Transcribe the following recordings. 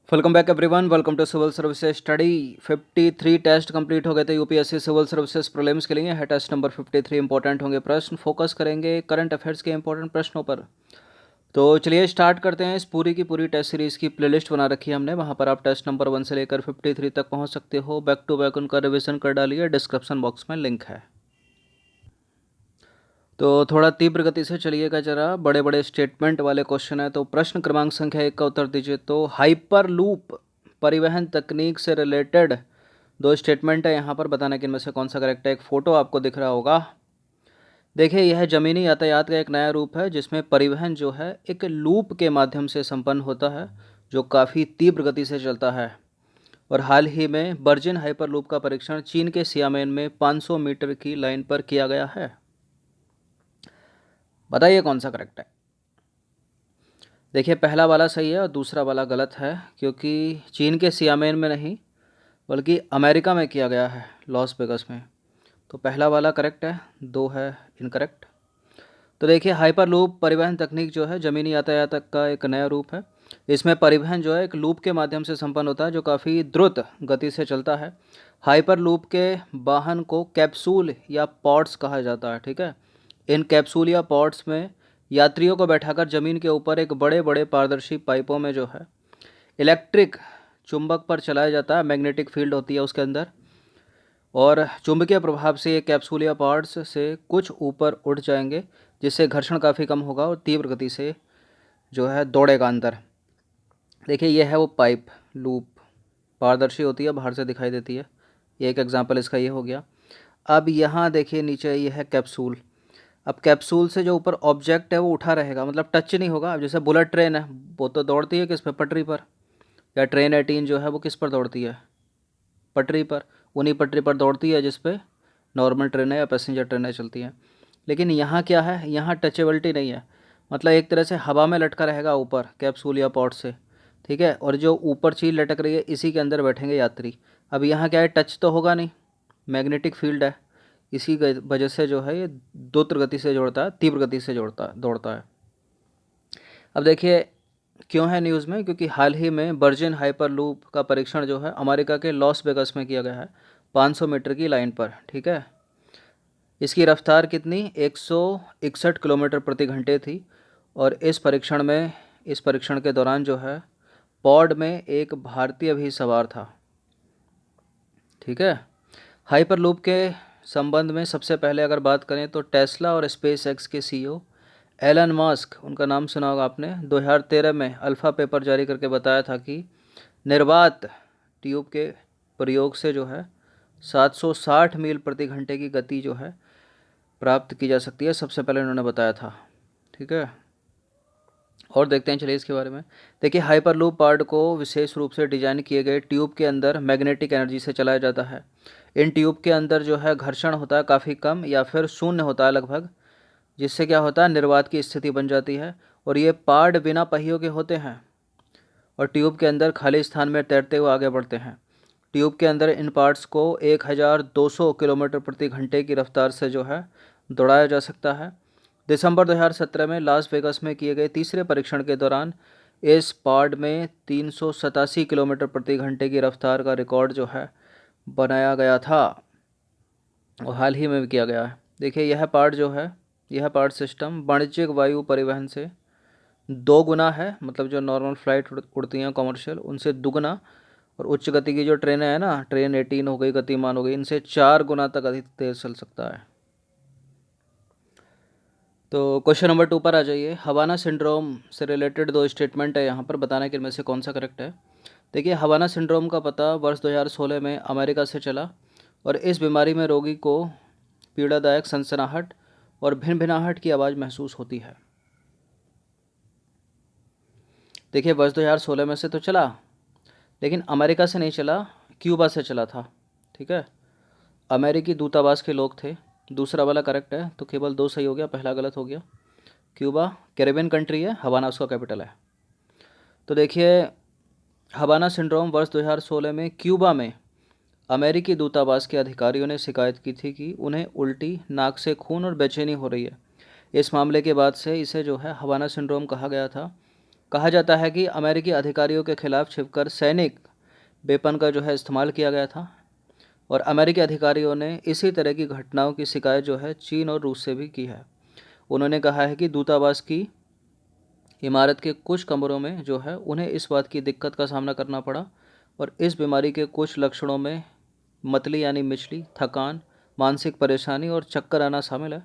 Welcome back everyone. Welcome to civil services study. 53 test complete हो गए थे UPSC civil services prelims के लिए। है टेस्ट नंबर 53। इंपॉर्टेंट होंगे प्रश्न, फोकस करेंगे करंट अफेयर्स के इंपॉर्टेंट प्रश्नों पर। तो चलिए स्टार्ट करते हैं। इस पूरी की पूरी टेस्ट सीरीज़ की प्लेलिस्ट बना रखी है हमने, वहाँ पर आप टेस्ट नंबर 1 से लेकर 53 तक पहुँच सकते हो। बैक टू बैक उनका रिविजन कर डालिए, डिस्क्रिप्शन बॉक्स में लिंक है। तो थोड़ा तीव्र गति से चलिएगा जरा, बड़े बड़े स्टेटमेंट वाले क्वेश्चन है। तो प्रश्न क्रमांक संख्या 1 का उत्तर दीजिए। तो हाइपर लूप परिवहन तकनीक से रिलेटेड दो स्टेटमेंट है यहाँ पर, बताना कि इनमें से कौन सा करेक्ट है। एक फ़ोटो आपको दिख रहा होगा, देखिए यह ज़मीनी यातायात का एक नया रूप है जिसमें परिवहन जो है एक लूप के माध्यम से संपन्न होता है जो काफ़ी तीव्र गति से चलता है। और हाल ही में वर्जिन हाइपर लूप का परीक्षण चीन के सियामेन में 500 मीटर की लाइन पर किया गया है। बताइए कौन सा करेक्ट है। देखिए पहला वाला सही है और दूसरा वाला गलत है, क्योंकि चीन के सियामेन में नहीं बल्कि अमेरिका में किया गया है, लॉस वेगस में। तो पहला वाला करेक्ट है, दो है इनकरेक्ट। तो देखिए हाइपर लूप परिवहन तकनीक जो है ज़मीनी यातायात का एक नया रूप है। इसमें परिवहन जो है एक लूप के माध्यम से संपन्न होता है जो काफ़ी द्रुत गति से चलता है। हाइपर लूप के वाहन को कैप्सूल या पॉड्स कहा जाता है, ठीक है। इन कैप्सूल या पॉड्स में यात्रियों को बैठाकर ज़मीन के ऊपर एक बड़े बड़े पारदर्शी पाइपों में जो है इलेक्ट्रिक चुंबक पर चलाया जाता है। मैग्नेटिक फील्ड होती है उसके अंदर, और चुंबकीय प्रभाव से ये कैप्सूल या पार्ट्स से कुछ ऊपर उठ जाएंगे, जिससे घर्षण काफ़ी कम होगा और तीव्र गति से जो है दौड़ेगा अंदर। देखिए ये है वो पाइप लूप, पारदर्शी होती है, बाहर से दिखाई देती है। ये एक एग्जांपल इसका ये हो गया। अब यहाँ देखिए नीचे ये है कैप्सूल। अब कैप्सूल से जो ऊपर ऑब्जेक्ट है वो उठा रहेगा, मतलब टच नहीं होगा। अब जैसे बुलेट ट्रेन है, वो तो दौड़ती है किस पे, पटरी पर। या ट्रेन 18 जो है वो किस पर दौड़ती है, पटरी पर। उन्हीं पटरी पर दौड़ती है जिस पे नॉर्मल ट्रेनें या पैसेंजर ट्रेनें चलती हैं। लेकिन यहाँ क्या है, यहाँ टचेबिलिटी नहीं है, मतलब एक तरह से हवा में लटका रहेगा ऊपर कैप्सूल या पॉड से, ठीक है। और जो ऊपर चीज़ लटक रही है इसी के अंदर बैठेंगे यात्री। अब यहाँ क्या है, टच तो होगा नहीं, मैग्नेटिक फील्ड है, इसी वजह से जो है ये द्रुत गति से जोड़ता है, तीव्र गति से जोड़ता दौड़ता है। अब देखिए क्यों है न्यूज़ में, क्योंकि हाल ही में वर्जिन हाइपर लूप का परीक्षण जो है अमेरिका के लॉस वेगस में किया गया है 500 मीटर की लाइन पर, ठीक है। इसकी रफ्तार कितनी, 161 किलोमीटर प्रति घंटे थी। और इस परीक्षण के दौरान जो है पॉड में एक भारतीय भी सवार था, ठीक है। हाइपर लूप के संबंध में सबसे पहले अगर बात करें तो टेस्ला और स्पेस एक्स के सीईओ एलन मस्क, उनका नाम सुना होगा आपने, 2013 में अल्फ़ा पेपर जारी करके बताया था कि निर्वात ट्यूब के प्रयोग से जो है 760 मील प्रति घंटे की गति जो है प्राप्त की जा सकती है। सबसे पहले उन्होंने बताया था, ठीक है। और देखते हैं चलिए इसके बारे में। देखिए हाइपर लूप पार्ट को विशेष रूप से डिजाइन किए गए ट्यूब के अंदर मैग्नेटिक एनर्जी से चलाया जाता है। इन ट्यूब के अंदर जो है घर्षण होता है काफ़ी कम या फिर शून्य होता है लगभग, जिससे क्या होता है, निर्वात की स्थिति बन जाती है। और ये पार्ट बिना पहियों के होते हैं और ट्यूब के अंदर खाली स्थान में तैरते हुए आगे बढ़ते हैं। ट्यूब के अंदर इन पार्ट्स को 1200 किलोमीटर प्रति घंटे की रफ्तार से जो है दौड़ाया जा सकता है। दिसंबर 2017 में लास वेगास में किए गए तीसरे परीक्षण के दौरान इस पार्ट में 387 किलोमीटर प्रति घंटे की रफ्तार का रिकॉर्ड जो है बनाया गया था, और हाल ही में भी किया गया है। देखिए यह पार्ट जो है, यह पार्ट सिस्टम वाणिज्यिक वायु परिवहन से 2 गुना है, मतलब जो नॉर्मल फ्लाइट उड़ती हैं कमर्शियल उनसे दुगना। और उच्च गति की जो ट्रेनें हैं ना, ट्रेन 18 हो गई, गतिमान हो गई, इनसे 4 गुना तक अधिक तेज चल सकता है। तो क्वेश्चन नंबर 2 पर आ जाइए। हवाना सिंड्रोम से रिलेटेड दो स्टेटमेंट है यहाँ पर, बताना कि इनमें से कौन सा करेक्ट है। देखिए हवाना सिंड्रोम का पता वर्ष 2016 में अमेरिका से चला, और इस बीमारी में रोगी को पीड़ादायक सनसनाहट और भिनभिनाहट की आवाज़ महसूस होती है। देखिए वर्ष 2016 में से तो चला, लेकिन अमेरिका से नहीं चला, क्यूबा से चला था, ठीक है। अमेरिकी दूतावास के लोग थे। दूसरा वाला करेक्ट है, तो केवल दो सही हो गया, पहला गलत हो गया। क्यूबा कैरेबियन कंट्री है, हवाना उसका कैपिटल है। तो देखिए हवाना सिंड्रोम वर्ष 2016 में क्यूबा में अमेरिकी दूतावास के अधिकारियों ने शिकायत की थी कि उन्हें उल्टी, नाक से खून और बेचैनी हो रही है। इस मामले के बाद से इसे जो है हवाना सिंड्रोम कहा गया था। कहा जाता है कि अमेरिकी अधिकारियों के खिलाफ छिपकर सैनिक वेपन का जो है इस्तेमाल किया गया था, और अमेरिकी अधिकारियों ने इसी तरह की घटनाओं की शिकायत जो है चीन और रूस से भी की है। उन्होंने कहा है कि दूतावास की इमारत के कुछ कमरों में जो है उन्हें इस बात की दिक्कत का सामना करना पड़ा, और इस बीमारी के कुछ लक्षणों में मतली यानी मिचली, थकान, मानसिक परेशानी और चक्कर आना शामिल है।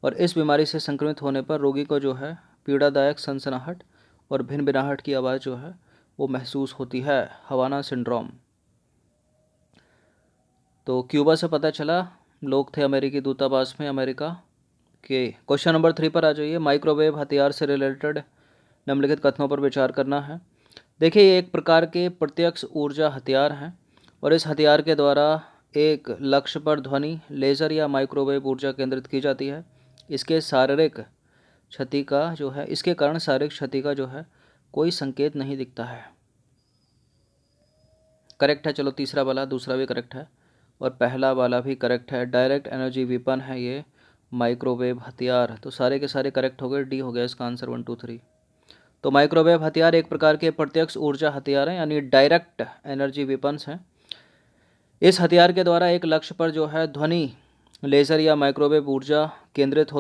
और इस बीमारी से संक्रमित होने पर रोगी को जो है पीड़ादायक सनसनाहट और भिनभिनाहट की आवाज़ जो है वो महसूस होती है, हवाना सिंड्रोम। तो क्यूबा से पता चला लोग थे अमेरिकी दूतावास में अमेरिका के। क्वेश्चन नंबर 3 पर आ जाइए। माइक्रोवेव हथियार से रिलेटेड निम्नलिखित कथनों पर विचार करना है। देखिए, ये एक प्रकार के प्रत्यक्ष ऊर्जा हथियार हैं, और इस हथियार के द्वारा एक लक्ष्य पर ध्वनि, लेज़र या माइक्रोवेव ऊर्जा केंद्रित की जाती है। इसके कारण शारीरिक क्षति का जो है कोई संकेत नहीं दिखता है। करेक्ट है। चलो तीसरा वाला, दूसरा भी करेक्ट है और पहला वाला भी करेक्ट है। डायरेक्ट एनर्जी वेपन है ये माइक्रोवेव हथियार। तो सारे के सारे करेक्ट हो गए, डी हो गया इसका आंसर 1 2 3। तो माइक्रोवेव हथियार एक प्रकार के प्रत्यक्ष ऊर्जा हथियार हैं, यानी डायरेक्ट एनर्जी वेपन्स हैं। इस हथियार के द्वारा एक लक्ष्य पर जो है ध्वनि, लेज़र या माइक्रोवेव ऊर्जा केंद्रित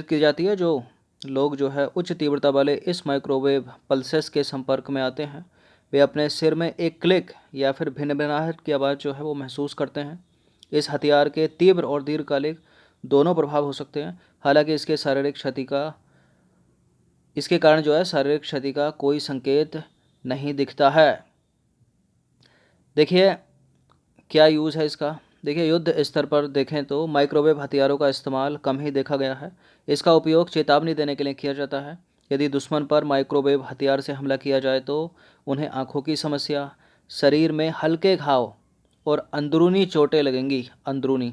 की जाती है। जो लोग जो है उच्च तीव्रता वाले इस माइक्रोवेव पल्सेस के संपर्क में आते हैं, वे अपने सिर में एक क्लिक या फिर भिनभिनाहट की आवाज़ जो है वो महसूस करते हैं। इस हथियार के तीव्र और दीर्घकालिक दोनों प्रभाव हो सकते हैं। हालांकि इसके कारण जो है शारीरिक क्षति का कोई संकेत नहीं दिखता है। देखिए क्या यूज़ है इसका। देखिए, युद्ध स्तर पर देखें तो माइक्रोवेव हथियारों का इस्तेमाल कम ही देखा गया है। इसका उपयोग चेतावनी देने के लिए किया जाता है। यदि दुश्मन पर माइक्रोवेव हथियार से हमला किया जाए तो उन्हें आंखों की समस्या, शरीर में हल्के घाव और अंदरूनी चोटें लगेंगी। अंदरूनी।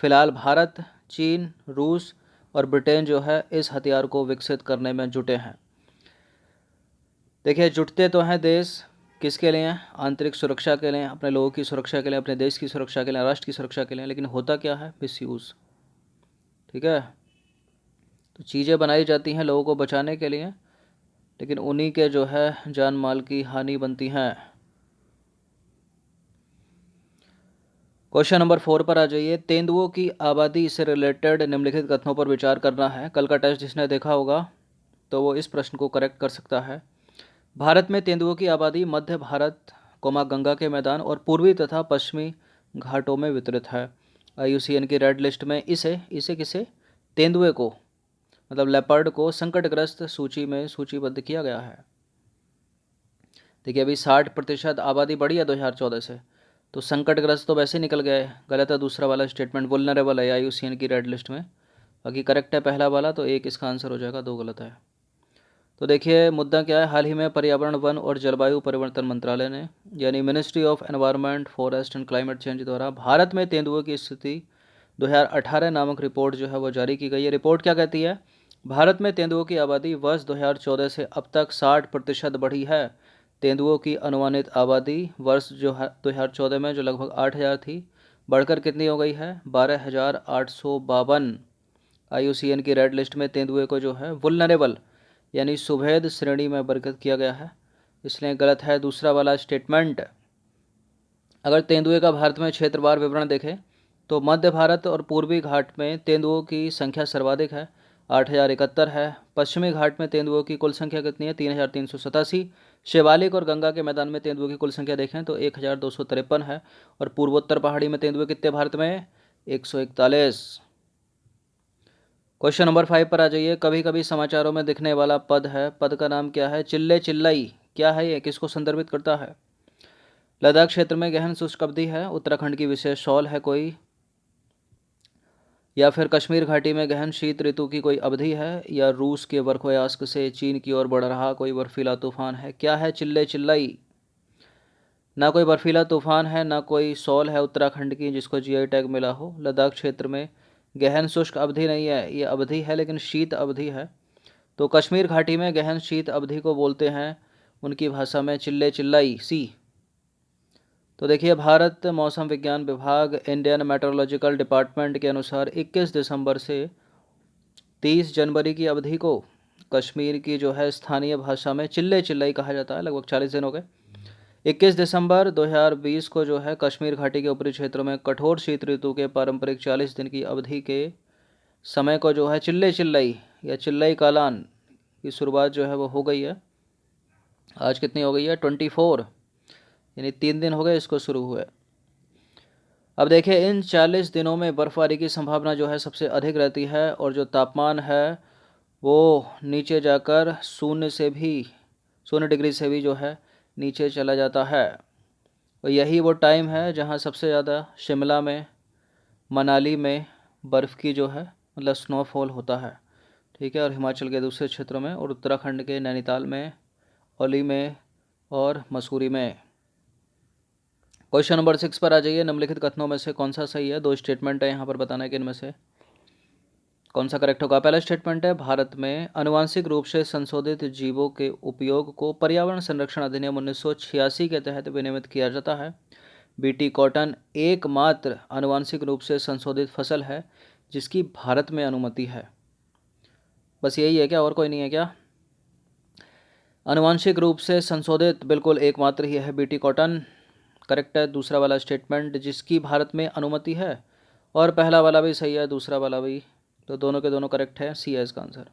फिलहाल भारत, चीन, रूस और ब्रिटेन जो है इस हथियार को विकसित करने में जुटे हैं। देखिए, जुटते तो हैं देश किसके लिए? आंतरिक सुरक्षा के लिए, अपने लोगों की सुरक्षा के लिए, अपने देश की सुरक्षा के लिए, राष्ट्र की सुरक्षा के लिए। लेकिन होता क्या है? मिसयूज़। ठीक है, तो चीज़ें बनाई जाती हैं लोगों को बचाने के लिए, लेकिन उन्हीं के जो है जान माल की हानि बनती हैं। क्वेश्चन नंबर 4 पर आ जाइए। तेंदुओं की आबादी से रिलेटेड निम्नलिखित कथनों पर विचार करना है। कल का टेस्ट जिसने देखा होगा तो वो इस प्रश्न को करेक्ट कर सकता है। भारत में तेंदुओं की आबादी मध्य भारत, गंगा के मैदान और पूर्वी तथा पश्चिमी घाटों में वितरित है। IUCN की रेड लिस्ट में इसे किसे? तेंदुए को, मतलब लेपर्ड को संकटग्रस्त सूची में सूचीबद्ध किया गया है। देखिए, अभी 60% आबादी बढ़ी है 2014 से, तो संकटग्रस्त तो वैसे निकल गए। गलत है दूसरा वाला स्टेटमेंट, वुल्नरेबल है IUCN की रेड लिस्ट में। बाकी करेक्ट है पहला वाला, तो एक इसका आंसर हो जाएगा, 2 गलत है। तो देखिए मुद्दा क्या है। हाल ही में पर्यावरण, वन और जलवायु परिवर्तन मंत्रालय ने, यानी ministry of environment, forest and climate change द्वारा भारत में तेंदुओं की स्थिति 2018 नामक रिपोर्ट जो है वो जारी की गई है। रिपोर्ट क्या कहती है? भारत में तेंदुओं की आबादी वर्ष 2014 से अब तक 60% बढ़ी है। तेंदुओं की अनुमानित आबादी वर्ष जो 2014 में जो लगभग 8,000 थी, बढ़कर कितनी हो गई है? 12,852। IUCN की रेड लिस्ट में तेंदुए को जो है वुल्नरेबल यानी सुभेद श्रेणी में वर्गीकृत किया गया है, इसलिए गलत है दूसरा वाला स्टेटमेंट। अगर तेंदुए का भारत में क्षेत्रवार विवरण देखें तो मध्य भारत और पूर्वी घाट में तेंदुओं की संख्या सर्वाधिक है, 8,071 है। पश्चिमी घाट में तेंदुओं की कुल संख्या कितनी है? 3,387। शिवालिक और गंगा के मैदान में तेंदुओं की कुल संख्या देखें तो 1,253 है। और पूर्वोत्तर पहाड़ी में तेंदुए कितने भारत में? 141। क्वेश्चन नंबर 5 पर आ जाइए। कभी कभी समाचारों में दिखने वाला पद है, पद का नाम क्या है? चिल्ले चिल्लाई। क्या है ये? किसको संदर्भित करता है? लद्दाख क्षेत्र में गहन शुष्क अवधि है, उत्तराखंड की विशेष शॉल है कोई, या फिर कश्मीर घाटी में गहन शीत ऋतु की कोई अवधि है, या रूस के बर्फयास्क से चीन की ओर बढ़ रहा कोई बर्फीला तूफान है? क्या है चिल्ले चिल्लाई? ना कोई बर्फीला तूफान है, ना कोई शॉल है उत्तराखंड की जिसको GI टैग मिला हो। लद्दाख क्षेत्र में गहन शुष्क अवधि नहीं है, ये अवधि है लेकिन शीत अवधि है। तो कश्मीर घाटी में गहन शीत अवधि को बोलते हैं उनकी भाषा में चिल्ले चिल्लाई, सी। तो देखिए, भारत मौसम विज्ञान विभाग, इंडियन मेट्रोलॉजिकल डिपार्टमेंट के अनुसार 21 दिसंबर से 30 जनवरी की अवधि को कश्मीर की जो है स्थानीय भाषा में चिल्ले चिल्लाई कहा जाता है। लगभग 40 दिन हो गए। 21 दिसंबर 2020 को जो है कश्मीर घाटी के ऊपरी क्षेत्रों में कठोर शीत ऋतु के पारंपरिक 40 दिन की अवधि के समय को जो है चिल्ले चिल्लाई या चिल्लाई कालान की शुरुआत जो है वो हो गई है। आज कितनी हो गई है? 24, यानी 3 दिन हो गए इसको शुरू हुए। अब देखिए इन 40 दिनों में बर्फबारी की संभावना जो है सबसे अधिक रहती है और जो तापमान है वो नीचे जाकर 0 डिग्री से भी जो है नीचे चला जाता है। और यही वो टाइम है जहाँ सबसे ज़्यादा शिमला में, मनाली में बर्फ़ की जो है मतलब स्नोफॉल होता है। ठीक है, और हिमाचल के दूसरे क्षेत्रों में और उत्तराखंड के नैनीताल में, औली में और मसूरी में। क्वेश्चन नंबर 6 पर आ जाइए। निम्नलिखित कथनों में से कौन सा सही है? 2 स्टेटमेंट है यहाँ पर, बताना है कि इनमें से कौन सा करेक्ट होगा। पहला स्टेटमेंट है, भारत में आनुवांशिक रूप से संशोधित जीवों के उपयोग को पर्यावरण संरक्षण अधिनियम 1986 के तहत विनियमित किया जाता है। बीटी कॉटन एकमात्र आनुवांशिक रूप से संशोधित फसल है जिसकी भारत में अनुमति है। बस यही है क्या, और कोई नहीं है क्या? आनुवांशिक रूप से संशोधित बिल्कुल एकमात्र ही है बीटी कॉटन, करेक्ट है दूसरा वाला स्टेटमेंट, जिसकी भारत में अनुमति है। और पहला वाला भी सही है, दूसरा वाला भी, तो दोनों के दोनों करेक्ट है। सी है इसका आंसर।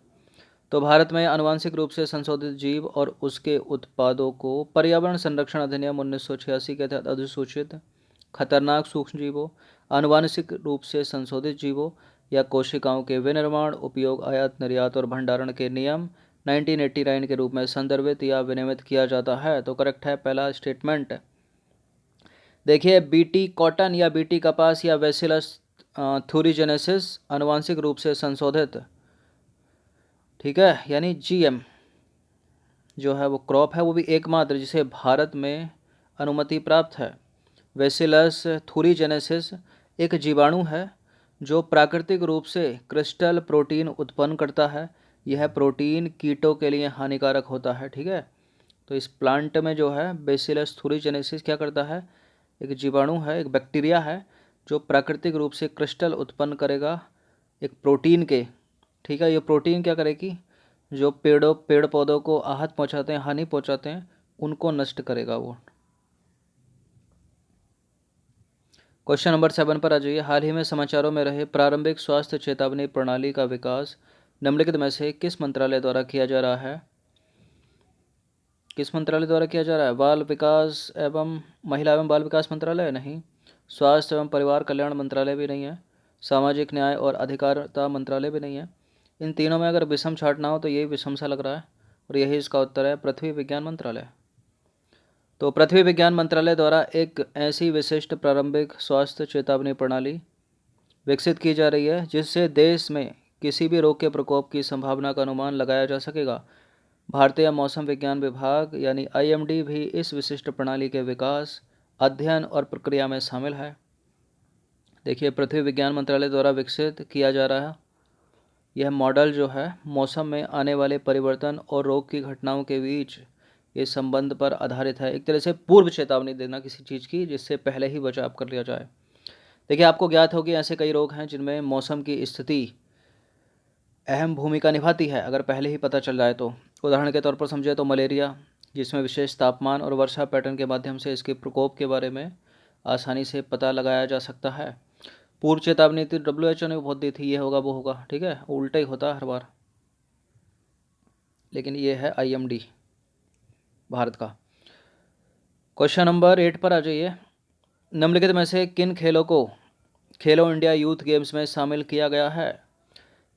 तो भारत में आनुवांशिक रूप से संशोधित जीव और उसके उत्पादों को पर्यावरण संरक्षण अधिनियम 1986 के तहत अधिसूचित खतरनाक सूक्ष्मजीवों, आनुवांशिक रूप से संशोधित जीवों या कोशिकाओं के विनिर्माण, उपयोग, आयात, निर्यात और भंडारण के नियम 1989 के रूप में संदर्भित या विनियमित किया जाता है। तो करेक्ट है पहला स्टेटमेंट। देखिए बीटी कॉटन या बीटी कपास या बैसिलस थ्यूरिजेनेसिस आनुवांशिक रूप से संशोधित, ठीक है, यानी जीएम जो है वो क्रॉप है, वो भी एकमात्र जिसे भारत में अनुमति प्राप्त है। बैसिलस थ्यूरिजेनेसिस एक जीवाणु है जो प्राकृतिक रूप से क्रिस्टल प्रोटीन उत्पन्न करता है। यह प्रोटीन कीटों के लिए हानिकारक होता है। ठीक है, तो इस प्लांट में जो है बैसिलस थ्यूरिजेनेसिस क्या करता है, एक जीवाणु है, एक बैक्टीरिया है जो प्राकृतिक रूप से क्रिस्टल उत्पन्न करेगा एक प्रोटीन के। ठीक है, ये प्रोटीन क्या करेगी, जो पेड़ पौधों को आहत पहुंचाते हैं, हानि पहुंचाते हैं, उनको नष्ट करेगा वो। क्वेश्चन नंबर 7 पर आ जाइए। हाल ही में समाचारों में रहे प्रारंभिक स्वास्थ्य चेतावनी प्रणाली का विकास निम्नलिखित में से किस मंत्रालय द्वारा किया जा रहा है? किस मंत्रालय द्वारा किया जा रहा है? बाल विकास एवं महिला एवं बाल विकास मंत्रालय नहीं, स्वास्थ्य एवं परिवार कल्याण मंत्रालय भी नहीं है, सामाजिक न्याय और अधिकारिता मंत्रालय भी नहीं है। इन तीनों में अगर विषम छांटना हो तो यही विषम सा लग रहा है, और यही इसका उत्तर है, पृथ्वी विज्ञान मंत्रालय। तो पृथ्वी विज्ञान मंत्रालय द्वारा एक ऐसी विशिष्ट प्रारंभिक स्वास्थ्य चेतावनी प्रणाली विकसित की जा रही है जिससे देश में किसी भी रोग के प्रकोप की संभावना का अनुमान लगाया जा सकेगा। भारतीय मौसम विज्ञान विभाग यानी आईएमडी भी इस विशिष्ट प्रणाली के विकास, अध्ययन और प्रक्रिया में शामिल है। देखिए पृथ्वी विज्ञान मंत्रालय द्वारा विकसित किया जा रहा है यह मॉडल जो है मौसम में आने वाले परिवर्तन और रोग की घटनाओं के बीच ये संबंध पर आधारित है। एक तरह से पूर्व चेतावनी देना किसी चीज़ की, जिससे पहले ही बचाव कर लिया जाए। देखिए आपको ज्ञात होगी ऐसे कई रोग हैं जिनमें मौसम की स्थिति अहम भूमिका निभाती है, अगर पहले ही पता चल जाए तो। उदाहरण के तौर पर समझे तो मलेरिया, जिसमें विशेष तापमान और वर्षा पैटर्न के माध्यम से इसके प्रकोप के बारे में आसानी से पता लगाया जा सकता है। पूर्व चेतावनी थी WHO ने बहुत दी थी, ये होगा वो होगा, ठीक है, उल्टा ही होता है हर बार, लेकिन ये है आईएमडी भारत का। क्वेश्चन नंबर 8 पर आ जाइए। निम्नलिखित में से किन खेलों को खेलो इंडिया यूथ गेम्स में शामिल किया गया है?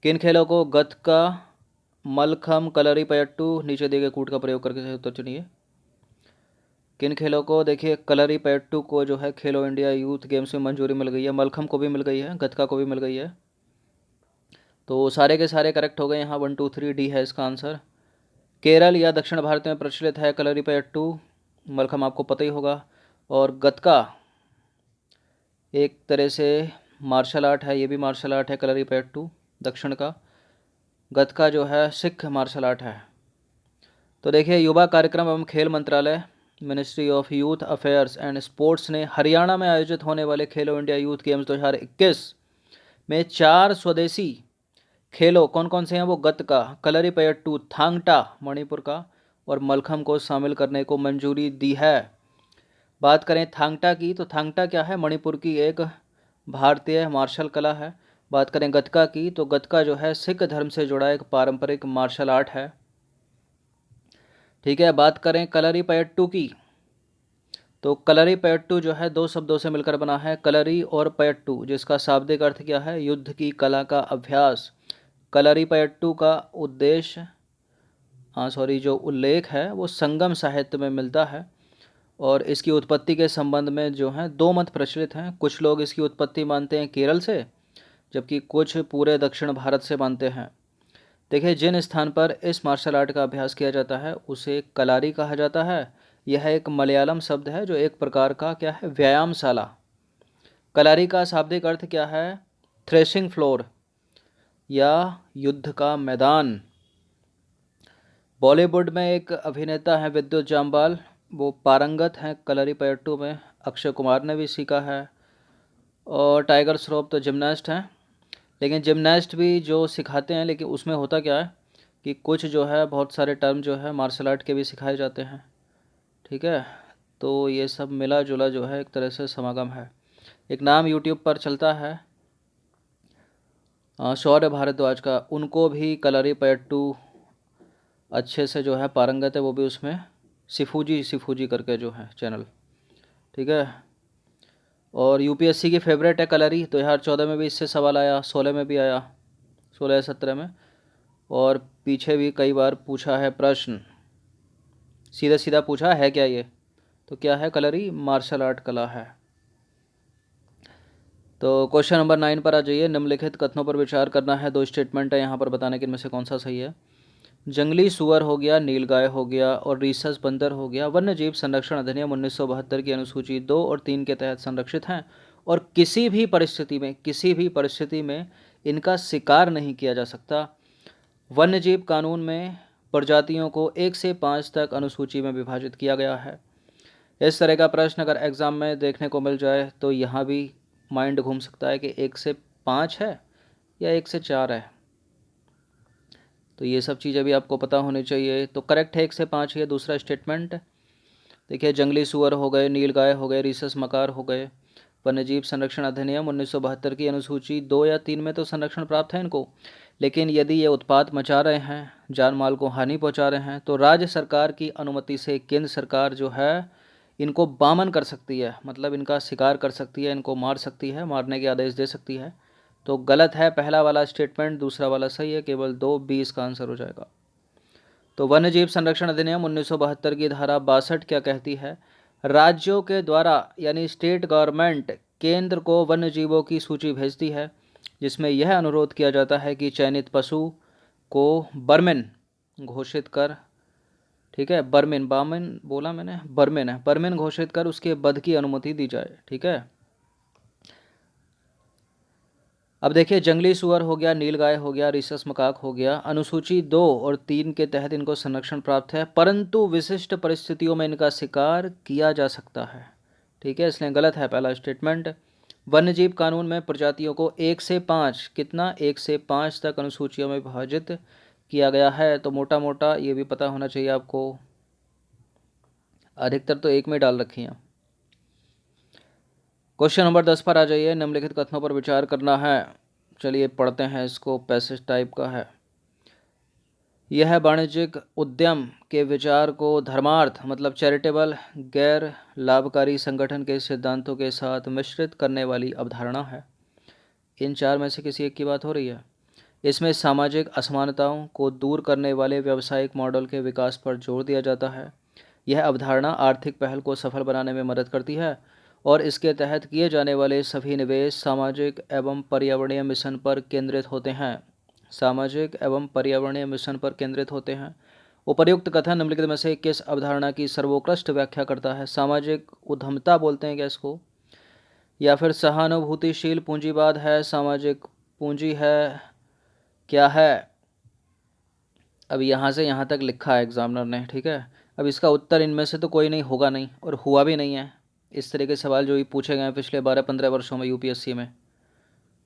किन खेलों को गतका, मलखम, कलरीपयट्टू, नीचे दिए गए कूट का प्रयोग करके सही उत्तर चुनिए। किन खेलों को, देखिए कलरीपयट्टू को जो है खेलो इंडिया यूथ गेम्स में मंजूरी मिल गई है, मलखम को भी मिल गई है, गतका को भी मिल गई है। तो सारे के सारे करेक्ट हो गए यहाँ, 1 2 3 डी है इसका आंसर। केरल या दक्षिण भारत में प्रचलित है कलरीपयट्टू, मलखम आपको पता ही होगा। और गतका एक तरह से मार्शल आर्ट है, ये भी मार्शल आर्ट है कलरीपयट्टू दक्षिण का। गतका जो है सिख मार्शल आर्ट है। तो देखिए युवा कार्यक्रम एवं खेल मंत्रालय, ministry of youth affairs and sports ने हरियाणा में आयोजित होने वाले खेलो इंडिया यूथ गेम्स 2021 में 4 स्वदेशी खेलों कौन कौन से हैं वो गतका, कलरीपयट्टू, थांगटा मणिपुर का, और मलखम्ब को शामिल करने को मंजूरी दी है। बात करें थांगटा की तो थांगटा क्या है, मणिपुर की एक भारतीय मार्शल कला है। बात करें गतका की तो गतका जो है सिख धर्म से जुड़ा एक पारंपरिक मार्शल आर्ट है। ठीक है, बात करें कलरीपयट्टू की तो कलरीपयट्टू जो है दो शब्दों से मिलकर बना है, कलरी और पयट्टू, जिसका शाब्दिक अर्थ क्या है, युद्ध की कला का अभ्यास। कलरीपयट्टू का उद्देश्य जो उल्लेख है वो संगम साहित्य में मिलता है, और इसकी उत्पत्ति के संबंध में जो है दो मत प्रचलित हैं। कुछ लोग इसकी उत्पत्ति मानते हैं केरल से, जबकि कुछ पूरे दक्षिण भारत से मानते हैं। देखिए, जिन स्थान पर इस मार्शल आर्ट का अभ्यास किया जाता है उसे कलारी कहा जाता है। यह एक मलयालम शब्द है जो एक प्रकार का क्या है, व्यायामशाला। कलारी का शाब्दिक अर्थ क्या है, थ्रेशिंग फ्लोर या युद्ध का मैदान। बॉलीवुड में एक अभिनेता है विद्युत जामवाल, वो पारंगत हैं कलरीपयट्टू में। अक्षय कुमार ने भी सीखा है, और टाइगर श्रॉफ तो जिमनास्ट हैं। लेकिन जिमनास्ट भी जो सिखाते हैं, लेकिन उसमें होता क्या है कि कुछ जो है बहुत सारे टर्म जो है मार्शल आर्ट के भी सिखाए जाते हैं। ठीक है, तो ये सब मिला जुला जो है एक तरह से समागम है। एक नाम यूट्यूब पर चलता है शौर्य भारद्वाज का, उनको भी कलरीपयट्टू अच्छे से जो है पारंगत है, वो भी उसमें सिफूजी सिफूजी करके जो है चैनल। ठीक है, और यूपीएससी की फेवरेट है कलरी। 2014 में भी इससे सवाल आया, 16 में भी आया, 16 17 में, और पीछे भी कई बार पूछा है प्रश्न। सीधा सीधा पूछा है क्या ये, तो क्या है, कलरी मार्शल आर्ट कला है। तो क्वेश्चन नंबर 9 पर आ जाइए। निम्नलिखित कथनों पर विचार करना है। दो स्टेटमेंट है यहाँ पर, बताने के इनमें से कौन सा सही है। जंगली सुअर हो गया, नीलगाय हो गया और रीसस बंदर हो गया वन्य जीव संरक्षण अधिनियम 1972 की अनुसूची 2 और 3 के तहत संरक्षित हैं, और किसी भी परिस्थिति में इनका शिकार नहीं किया जा सकता। वन्य जीव कानून में प्रजातियों को 1 से 5 तक अनुसूची में विभाजित किया गया है। इस तरह का प्रश्न अगर एग्ज़ाम में देखने को मिल जाए तो यहाँ भी माइंड घूम सकता है कि 1 से 5 है या 1 से 4 है। तो ये सब चीज़ें भी आपको पता होनी चाहिए। तो करेक्ट है 1 से 5 ये दूसरा स्टेटमेंट। देखिए, जंगली सुअर हो गए, नीलगाय हो गए, रीसस मकार हो गए, वन्यजीव संरक्षण अधिनियम 1972 की अनुसूची 2 या 3 में तो संरक्षण प्राप्त है इनको। लेकिन यदि ये उत्पात मचा रहे हैं, जान माल को हानि पहुंचा रहे हैं, तो राज्य सरकार की अनुमति से केंद्र सरकार जो है इनको बामन कर सकती है, मतलब इनका शिकार कर सकती है, इनको मार सकती है, मारने के आदेश दे सकती है। तो गलत है पहला वाला स्टेटमेंट, दूसरा वाला सही है। केवल 2 B इसका आंसर हो जाएगा। तो वन्यजीव संरक्षण अधिनियम 1972 की धारा 62 क्या कहती है, राज्यों के द्वारा यानी स्टेट गवर्नमेंट केंद्र को वन्य जीवों की सूची भेजती है, जिसमें यह अनुरोध किया जाता है कि चयनित पशु को बर्मेन घोषित कर, ठीक है, बर्मेन, बामन बोला मैंने, बर्मेन है, बर्मेन घोषित कर उसके वध की अनुमति दी जाए। ठीक है, अब देखिए, जंगली सुअर हो गया, नीलगाय हो गया, रीसस मकाक हो गया, अनुसूची 2 और 3 के तहत इनको संरक्षण प्राप्त है, परंतु विशिष्ट परिस्थितियों में इनका शिकार किया जा सकता है। ठीक है, इसलिए गलत है पहला स्टेटमेंट। वन्यजीव कानून में प्रजातियों को 1 से 5 कितना, 1 से 5 तक अनुसूचियों में विभाजित किया गया है। तो मोटा मोटा ये भी पता होना चाहिए आपको, अधिकतर तो एक में डाल रखी हैं। क्वेश्चन नंबर 10 पर आ जाइए। निम्नलिखित कथनों पर विचार करना है। चलिए पढ़ते हैं इसको, पैसेज टाइप का है। यह वाणिज्यिक उद्यम के विचार को धर्मार्थ मतलब चैरिटेबल गैर लाभकारी संगठन के सिद्धांतों के साथ मिश्रित करने वाली अवधारणा है। इन चार में से किसी एक की बात हो रही है। इसमें सामाजिक असमानताओं को दूर करने वाले व्यावसायिक मॉडल के विकास पर जोर दिया जाता है। यह अवधारणा आर्थिक पहल को सफल बनाने में मदद करती है, और इसके तहत किए जाने वाले सभी निवेश सामाजिक एवं पर्यावरणीय मिशन पर केंद्रित होते हैं। सामाजिक एवं पर्यावरणीय मिशन पर केंद्रित होते हैं। उपर्युक्त कथन निम्नलिखित में से किस अवधारणा की सर्वोत्कृष्ट व्याख्या करता है। सामाजिक उद्यमता बोलते हैं क्या इसको, या फिर सहानुभूतिशील पूंजीवाद है, सामाजिक पूंजी है, क्या है। अब यहाँ से यहाँ तक लिखा है एग्जामिनर ने, ठीक है। अब इसका उत्तर इनमें से तो कोई नहीं होगा, नहीं, और हुआ भी नहीं है। इस तरह के सवाल जो भी पूछे गए हैं पिछले 12-15 वर्षों में यूपीएससी में,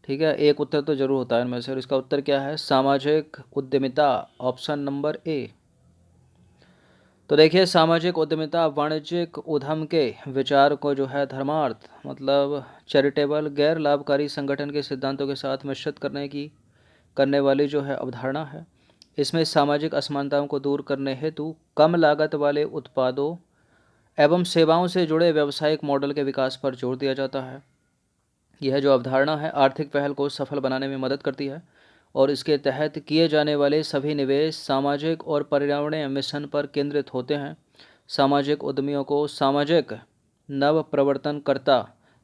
ठीक है, एक उत्तर तो जरूर होता है इनमें से, और इसका उत्तर क्या है? सामाजिक उद्यमिता, ऑप्शन नंबर ए। तो देखिए, सामाजिक उद्यमिता वाणिज्यिक उद्यम के विचार को जो है धर्मार्थ मतलब चैरिटेबल गैर लाभकारी संगठन के सिद्धांतों के साथ मिश्रित करने वाली जो है अवधारणा है। इसमें सामाजिक असमानताओं को दूर करने हेतु कम लागत वाले उत्पादों एवं सेवाओं से जुड़े व्यावसायिक मॉडल के विकास पर जोर दिया जाता है। यह जो अवधारणा है आर्थिक पहल को सफल बनाने में मदद करती है, और इसके तहत किए जाने वाले सभी निवेश सामाजिक और पर्यावरणीय मिशन पर केंद्रित होते हैं। सामाजिक उद्यमियों को सामाजिक नव प्रवर्तनकर्ता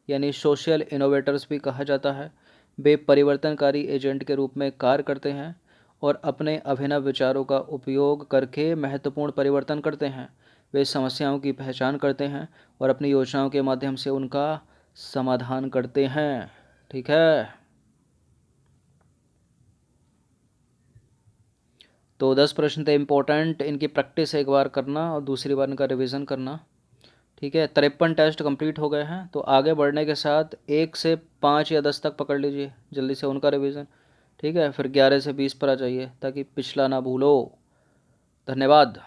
यानी सोशल इनोवेटर्स भी कहा जाता है। वे परिवर्तनकारी एजेंट के रूप में कार्य करते हैं और अपने अभिनव विचारों का उपयोग करके महत्वपूर्ण परिवर्तन करते हैं। वे समस्याओं की पहचान करते हैं और अपनी योजनाओं के माध्यम से उनका समाधान करते हैं। ठीक है, तो 10 प्रश्न थे इम्पोर्टेंट, इनकी प्रैक्टिस एक बार करना और दूसरी बार इनका रिवीजन करना। ठीक है, 53 टेस्ट कंप्लीट हो गए हैं, तो आगे बढ़ने के साथ 1 से 5 या 10 तक पकड़ लीजिए जल्दी से उनका रिवीजन। ठीक है, फिर 11 से 20 पर आ जाइए ताकि पिछला ना भूलो। धन्यवाद।